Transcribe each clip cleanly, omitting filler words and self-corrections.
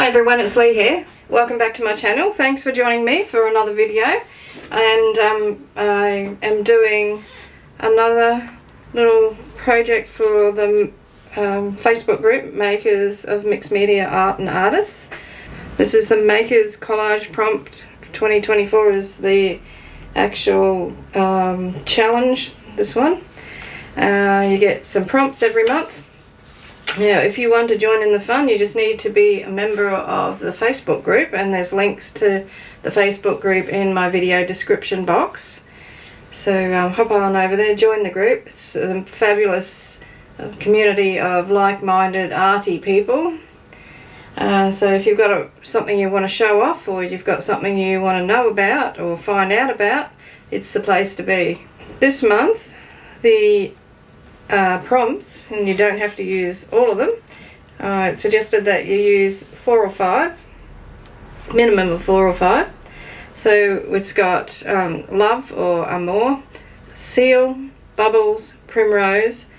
Hi everyone, it's Lee here. Welcome back to my channel. Thanks for joining me for another video. And I am doing another little project for the Facebook group, Makers of Mixed Media Art and Artists. This is the Makers Collage Prompt 2024 is the actual challenge, this one. You get some prompts every month. Yeah, if you want to join in the fun, you just need to be a member of the Facebook group, and there's links to the Facebook group in my video description box. So hop on over there, join the group. It's a fabulous community of like-minded arty people. So if you've got something you want to show off, or you've got something you want to know about or find out about, it's the place to be. This month, the prompts, and you don't have to use all of them, it's suggested that you use 4 or 5, minimum of 4 or 5. So it's got love or amour, seal, bubbles, primrose,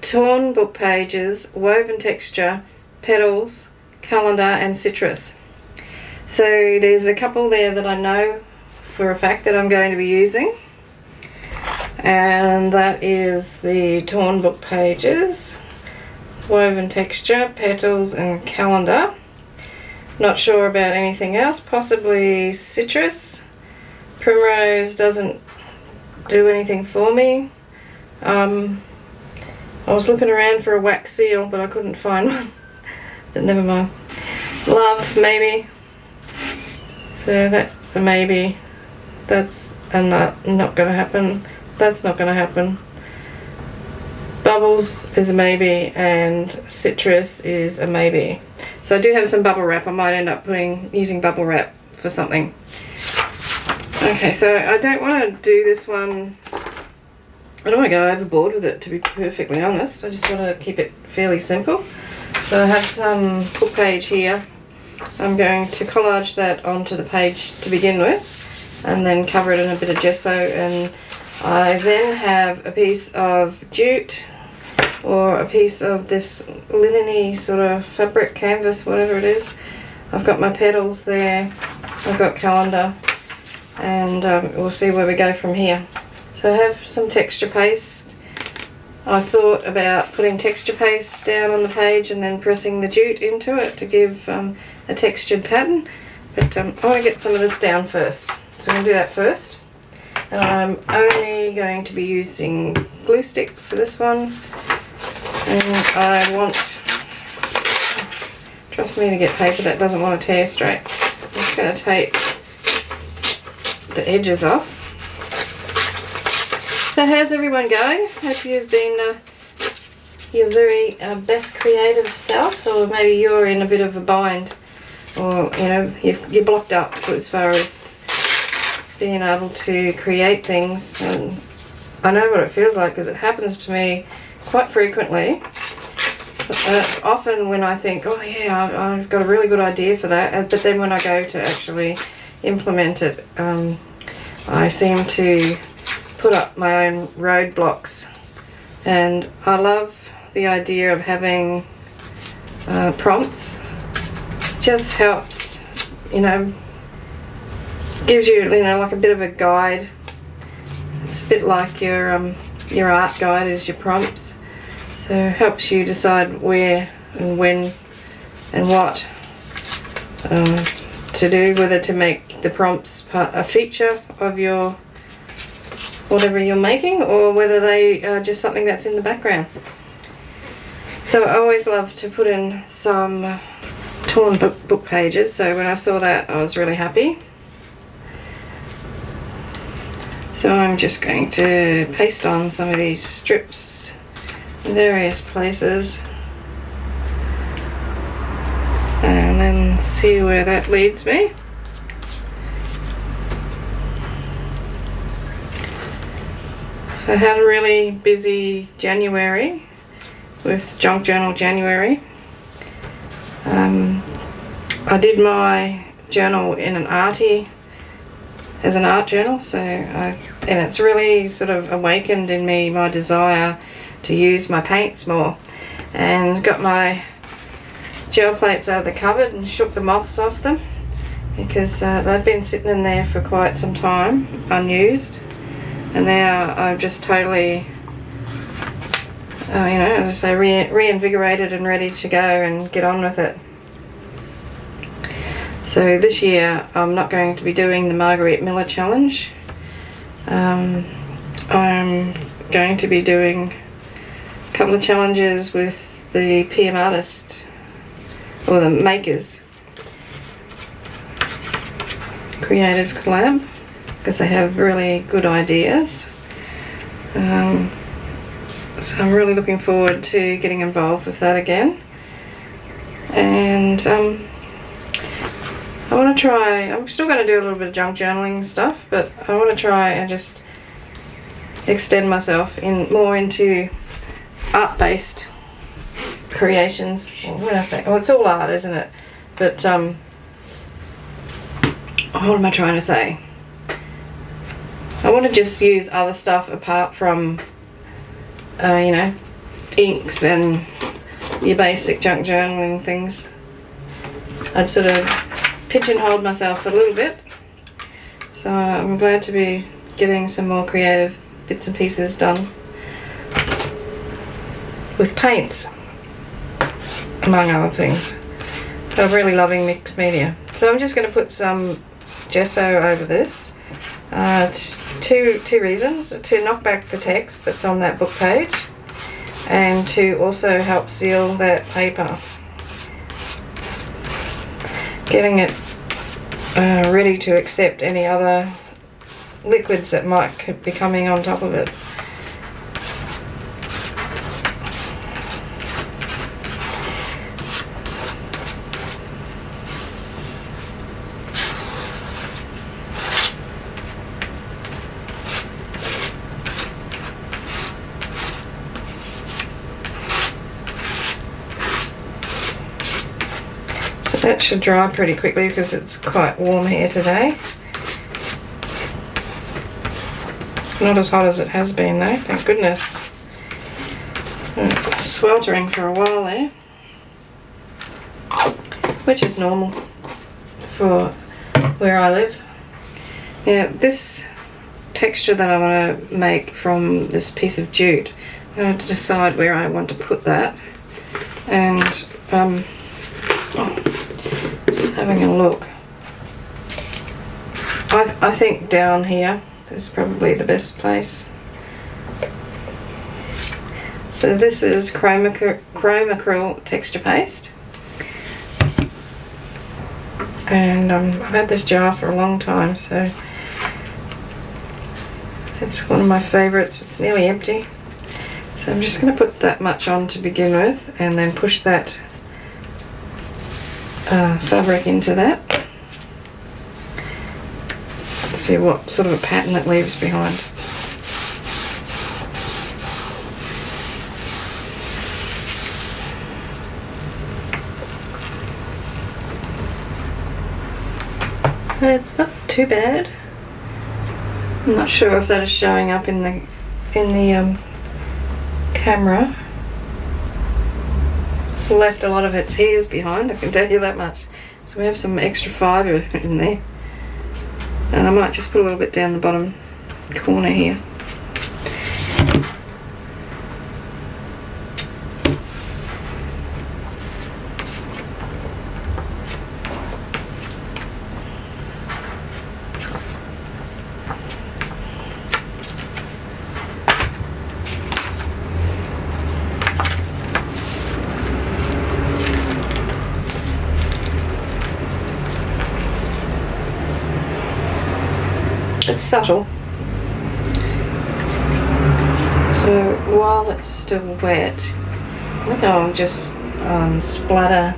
torn book pages, woven texture, petals, calendar and citrus. So there's a couple there that I know for a fact that I'm going to be using. And that is the torn book pages, woven texture, petals and calendar. Not sure about anything else, possibly citrus. Primrose doesn't do anything for me. I was looking around for a wax seal, but I couldn't find one. But never mind. Love, maybe. So that's a maybe. That's not going to happen. That's not going to happen. Bubbles is a maybe, and citrus is a maybe. So I do have some bubble wrap. I might end up using bubble wrap for something. Okay, so I don't want to do this one. I don't want to go overboard with it, to be perfectly honest. I just want to keep it fairly simple. So I have some book page here. I'm going to collage that onto the page to begin with, and then cover it in a bit of gesso, and I then have a piece of jute or a piece of this linen-y sort of fabric, canvas, whatever it is. I've got my petals there, I've got calendar, and we'll see where we go from here. So I have some texture paste. I thought about putting texture paste down on the page and then pressing the jute into it to give a textured pattern, but I want to get some of this down first. So I'm going to do that first. And I'm only going to be using glue stick for this one, and I want, trust me to get paper that doesn't want to tear straight. I'm just going to tape the edges off. So how's everyone going? Hope you've been your very best creative self, or maybe you're in a bit of a bind, or you know you're blocked up as far as being able to create things. And I know what it feels like because it happens to me quite frequently. So it's often when I think, oh yeah, I've got a really good idea for that, but then when I go to actually implement it, I seem to put up my own roadblocks. And I love the idea of having prompts. It just helps, you know, gives you, you know, like a bit of a guide. It's a bit like your art guide is your prompts. So it helps you decide where and when and what to do, whether to make the prompts a feature of your whatever you're making, or whether they are just something that's in the background. So I always love to put in some torn book pages, so when I saw that I was really happy. So I'm just going to paste on some of these strips in various places and then see where that leads me. So I had a really busy January with Junk Journal January. I did my journal in an arty, as an art journal, so and it's really sort of awakened in me my desire to use my paints more, and got my gel plates out of the cupboard and shook the moths off them, because they'd been sitting in there for quite some time unused, and now I've just totally you know, as I say, reinvigorated and ready to go and get on with it. So this year I'm not going to be doing the Marguerite Miller challenge. I'm going to be doing a couple of challenges with the PM artist, or the makers creative collab, because they have really good ideas. So I'm really looking forward to getting involved with that again. And I want to try, I'm still going to do a little bit of junk journaling stuff, but I want to try and just extend myself more into art-based creations. Well, what did I say? Oh, it's all art, isn't it? But what am I trying to say? I want to just use other stuff apart from you know, inks and your basic junk journaling things. I'd sort of pigeonholed myself a little bit, so I'm glad to be getting some more creative bits and pieces done with paints, among other things. I'm really loving mixed media, so I'm just going to put some gesso over this. Two reasons: to knock back the text that's on that book page, and to also help seal that paper, getting it ready to accept any other liquids that might be coming on top of it. That should dry pretty quickly because it's quite warm here today. Not as hot as it has been though, thank goodness. It's sweltering for a while there, which is normal for where I live. Yeah, this texture that I want to make from this piece of jute, I'm going to decide where I want to put that, and just having a look. I think down here is probably the best place. So this is chrome acrylic texture paste, and I've had this jar for a long time, so it's one of my favourites. It's nearly empty, so I'm just going to put that much on to begin with, and then push that fabric into that. Let's see what sort of a pattern it leaves behind. It's not too bad. I'm not sure if that is showing up in the camera. It's left a lot of its hairs behind, I can tell you that much. So we have some extra fibre in there. And I might just put a little bit down the bottom corner here. It's subtle, so while it's still wet, I think I'll just splatter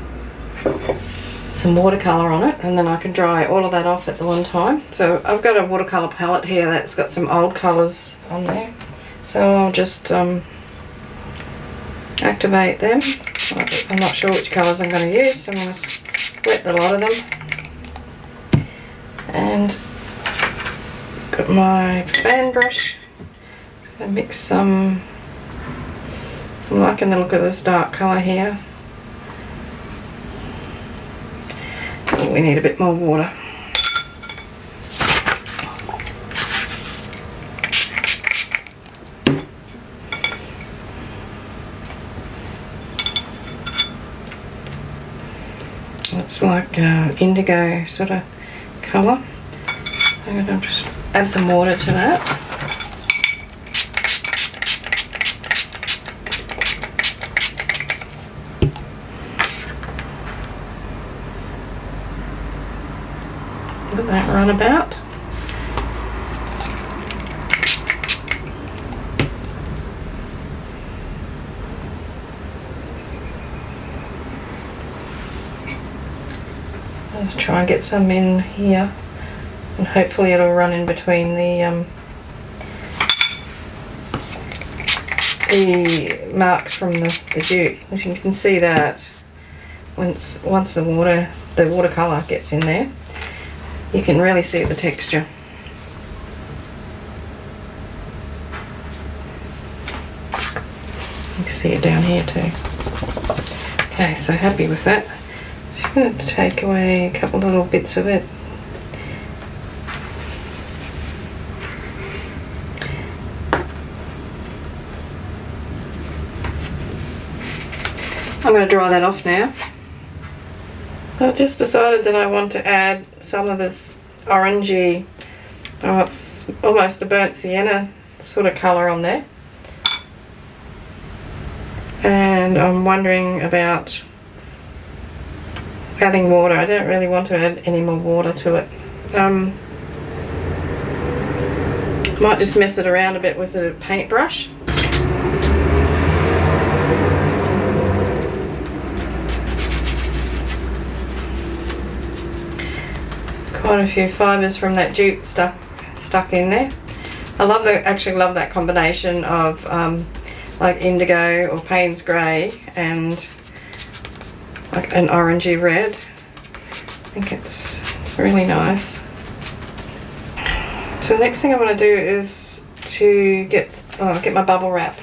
some watercolour on it, and then I can dry all of that off at the one time. So I've got a watercolour palette here that's got some old colours on there, so I'll just activate them. I'm not sure which colours I'm going to use, so I'm going to wet the lot of them. And got my fan brush. I mix some. I'm liking the look of this dark colour here. Oh, we need a bit more water. It's like indigo sort of colour. I'm going to just add some water to that. Let that run about. I'll try and get some in here, and hopefully it'll run in between the marks from the dew. As you can see that once the watercolour gets in there, you can really see the texture. You can see it down here too. Okay, so happy with that. Just going to take away a couple little bits of it. I'm going to dry that off now. I've just decided that I want to add some of this orangey, oh, it's almost a burnt sienna sort of colour on there. And I'm wondering about adding water. I don't really want to add any more water to it. Might just mess it around a bit with a paintbrush. Quite a few fibres from that jute stuck in there. Actually love that combination of like indigo or Payne's grey and like an orangey red. I think it's really nice. So the next thing I want to do is to get my bubble wrap.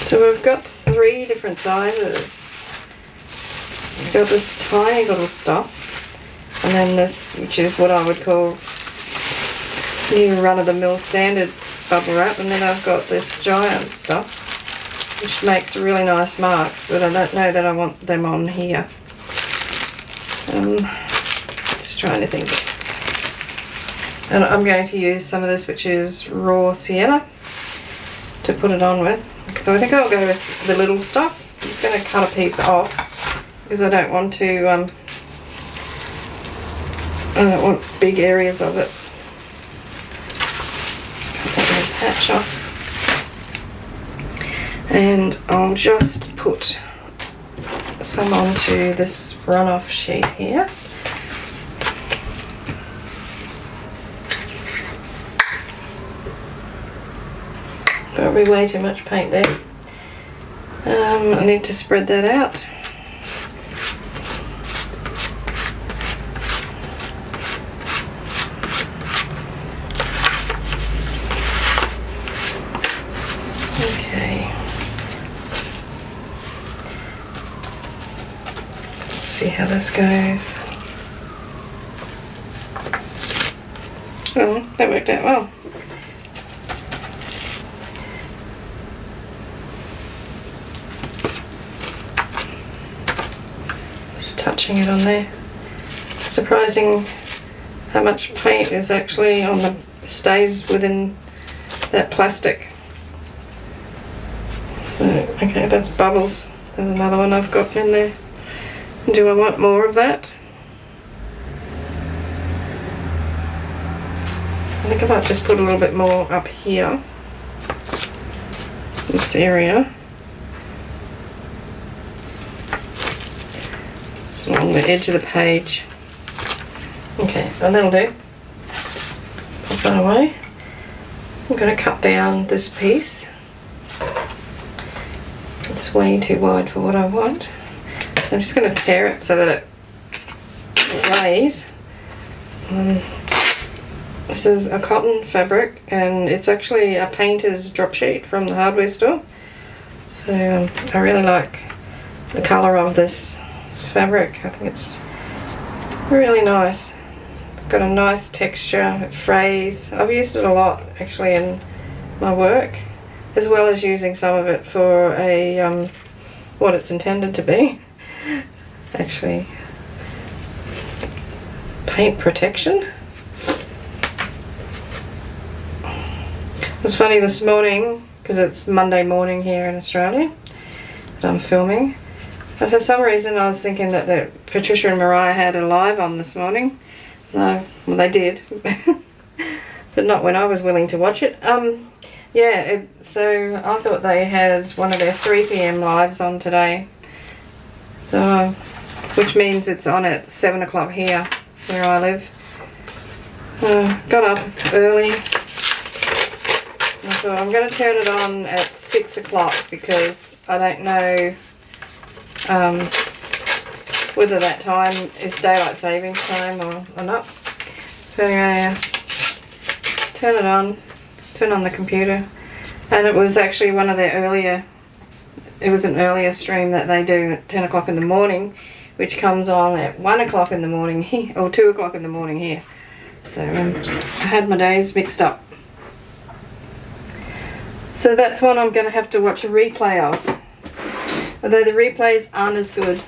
So we've got 3 different sizes. We've got this tiny little stuff, and then this, which is what I would call new run-of-the-mill standard bubble wrap, and then I've got this giant stuff which makes really nice marks, but I don't know that I want them on here. Just trying to think. And I'm going to use some of this, which is raw sienna, to put it on with. So I think I'll go with the little stuff. I'm just going to cut a piece off because I don't want to, I don't want big areas of it. Just cut that little patch off. And I'll just put some onto this runoff sheet here. Probably way too much paint there. I need to spread that out. Okay. Let's see how this goes. Oh, that worked out well. Touching it on there. Surprising how much paint is actually on the stays within that plastic. So okay, that's bubbles. There's another one I've got in there. Do I want more of that? I think I might just put a little bit more up here, this area. Along the edge of the page. Okay, and that'll do. Pop that away. I'm going to cut down this piece. It's way too wide for what I want. So I'm just going to tear it so that it lays. This is a cotton fabric, and it's actually a painter's drop sheet from the hardware store. So I really like the colour of this fabric. I think it's Really nice. It's got a nice texture, phrase. I've used it a lot actually in my work, as well as using some of it for a what it's intended to be. Actually, paint protection. It was funny this morning, because it's Monday morning here in Australia that I'm filming, but for some reason I was thinking that Patricia and Mariah had a live on this morning. No, well they did, but not when I was willing to watch it. Yeah, so I thought they had one of their 3 PM lives on today, so which means it's on at 7 o'clock here where I live. Got up early. So I'm going to turn it on at 6 o'clock because I don't know whether that time is daylight savings time or not. So anyway, turn it on, turn on the computer, and it was actually one of their earlier, it was an earlier stream that they do at 10 o'clock in the morning, which comes on at 1 o'clock in the morning here, or 2 o'clock in the morning here. So I had my days mixed up. So that's one I'm going to have to watch a replay of. Although the replays aren't as good,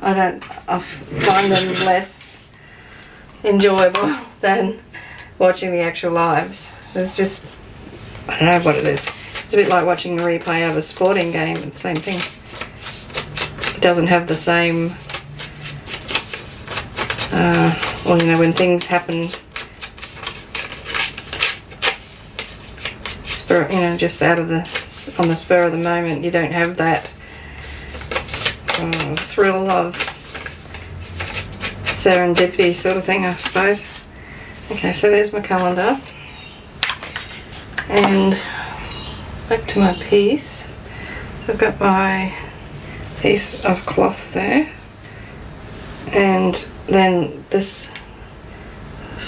I find them less enjoyable than watching the actual lives. It's just, I don't know what it is. It's a bit like watching a replay of a sporting game. It's the same thing. It doesn't have the same, well, you know, when things happen, you know, just on the spur of the moment, you don't have that thrill of serendipity sort of thing, I suppose. Okay, so there's my calendar, and back to my piece. So I've got my piece of cloth there, and then this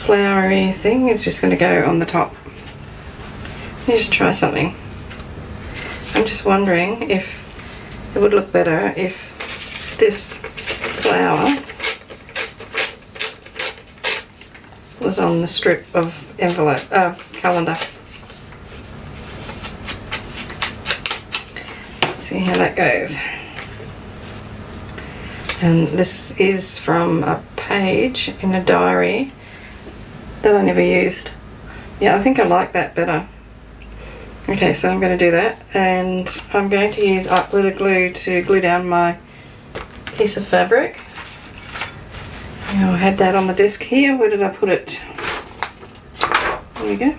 flowery thing is just going to go on the top. Let me just try something. I'm just wondering if it would look better if this flower was on the strip of calendar. Let's see how that goes. And this is from a page in a diary that I never used. Yeah, I think I like that better. Okay, so I'm going to do that, and I'm going to use art glitter glue to glue down my piece of fabric. Now, I had that on the desk here. Where did I put it? There we go.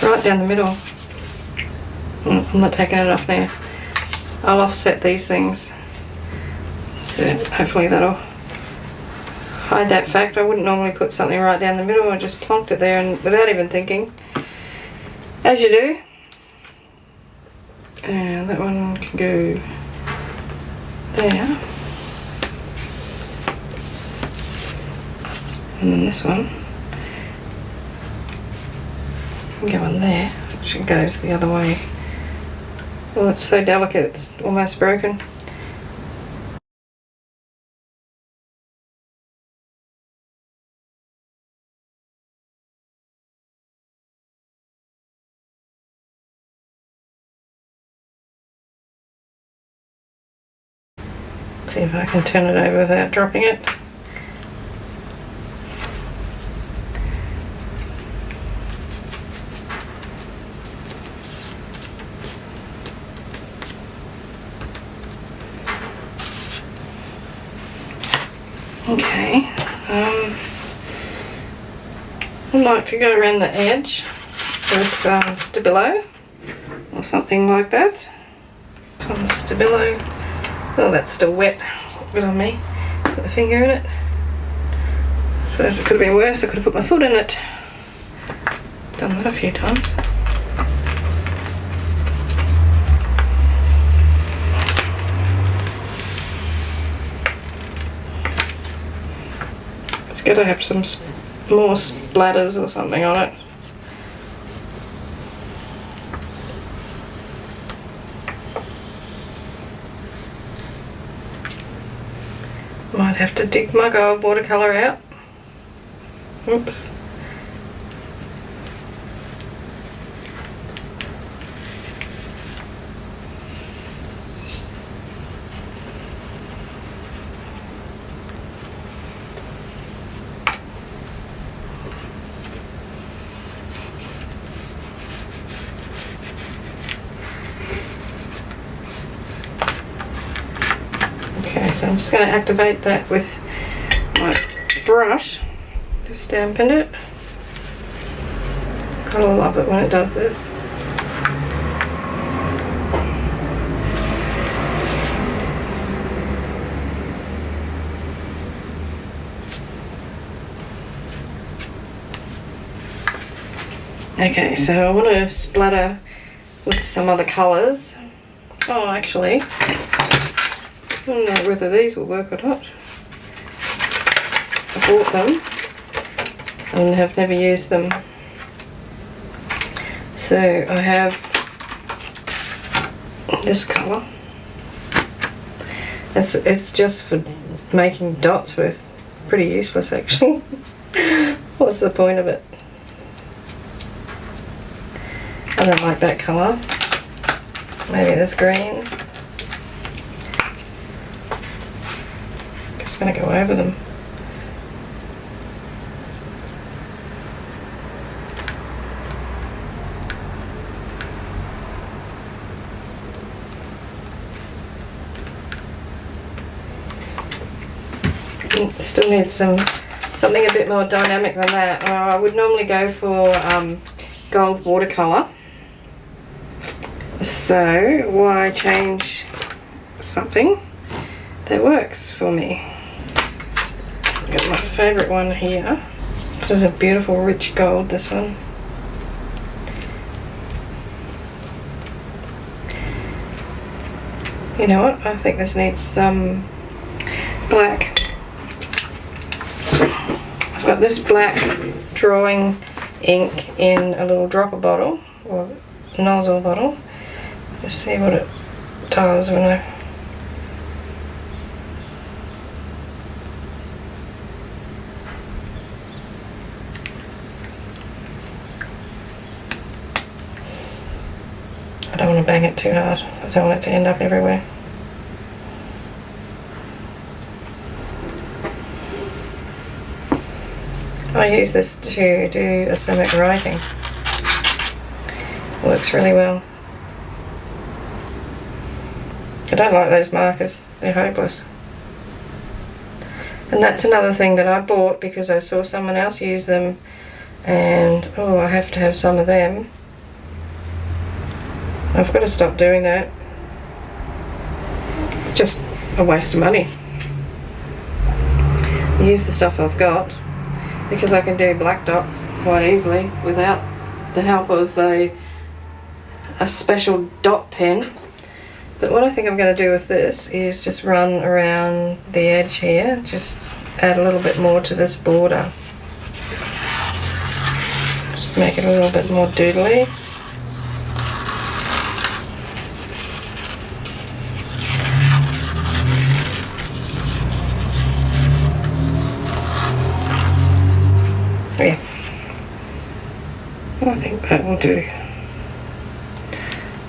Right down the middle. I'm not taking it off now. I'll offset these things, so hopefully that'll hide that fact. I wouldn't normally put something right down the middle. I just plonked it there and without even thinking, as you do. And that one can go there, and then this one go on there, which goes the other way. Oh, it's so delicate, it's almost broken. See if I can turn it over without dropping it. Okay, I'd like to go around the edge with Stabilo or something like that. This one's Stabilo. Oh, that's still wet. Good on me. Put my finger in it. I suppose it could have been worse. I could have put my foot in it. Done that a few times. It's got to have some more splatters or something on it. Might have to dig my gold watercolour out. Oops. Okay, so I'm just going to activate that with my brush. Just dampen it. I love it when it does this. Okay, so I want to splatter with some other colours. Oh, actually, I don't know whether these will work or not. I bought them and have never used them. So I have this colour. It's just for making dots with. Pretty useless actually. What's the point of it? I don't like that colour. Maybe this green. Just going to go over them. Still need something a bit more dynamic than that. I would normally go for gold watercolour. So why change something that works for me? Got my favourite one here. This is a beautiful rich gold, this one. You know what? I think this needs some black. I've got this black drawing ink in a little dropper bottle or nozzle bottle. Let's see what it does when I don't want to bang it too hard. I don't want it to end up everywhere. I use this to do aceramic writing. Works really well. I don't like those markers, they're hopeless. And that's another thing that I bought because I saw someone else use them and oh, I have to have some of them. I've got to stop doing that. It's just a waste of money. Use the stuff I've got because I can do black dots quite easily without the help of a special dot pen. But what I think I'm going to do with this is just run around the edge here, just add a little bit more to this border. Just make it a little bit more doodly. Yeah, I think that will do.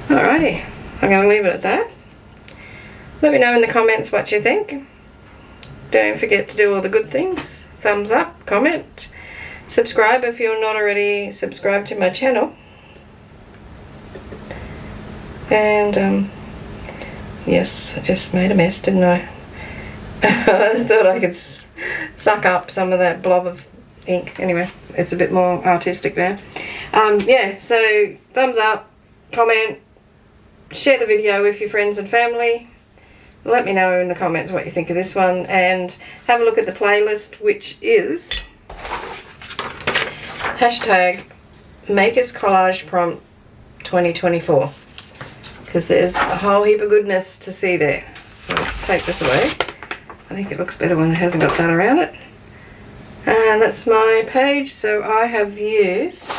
Alrighty, I'm going to leave it at that. Let me know in the comments what you think. Don't forget to do all the good things. Thumbs up, comment, subscribe if you're not already subscribed to my channel. And yes, I just made a mess, didn't I? I thought I could suck up some of that blob of ink. Anyway, it's a bit more artistic there. Yeah, so thumbs up, comment, share the video with your friends and family. Let me know in the comments what you think of this one, and have a look at the playlist, which is #Makers Collage Prompt 2024, because there's a whole heap of goodness to see there. So I'll just take this away. I think it looks better when it hasn't got that around it. And that's my page, so I have used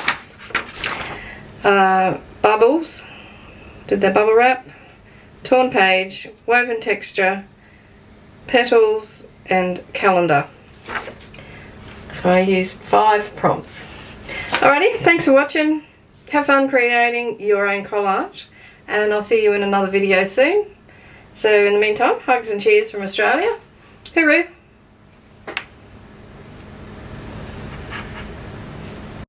bubbles, did the bubble wrap, torn page, woven texture, petals and calendar. So I used 5 prompts. Alrighty, thanks for watching. Have fun creating your own collage, and I'll see you in another video soon. So in the meantime, hugs and cheers from Australia. Hooroo!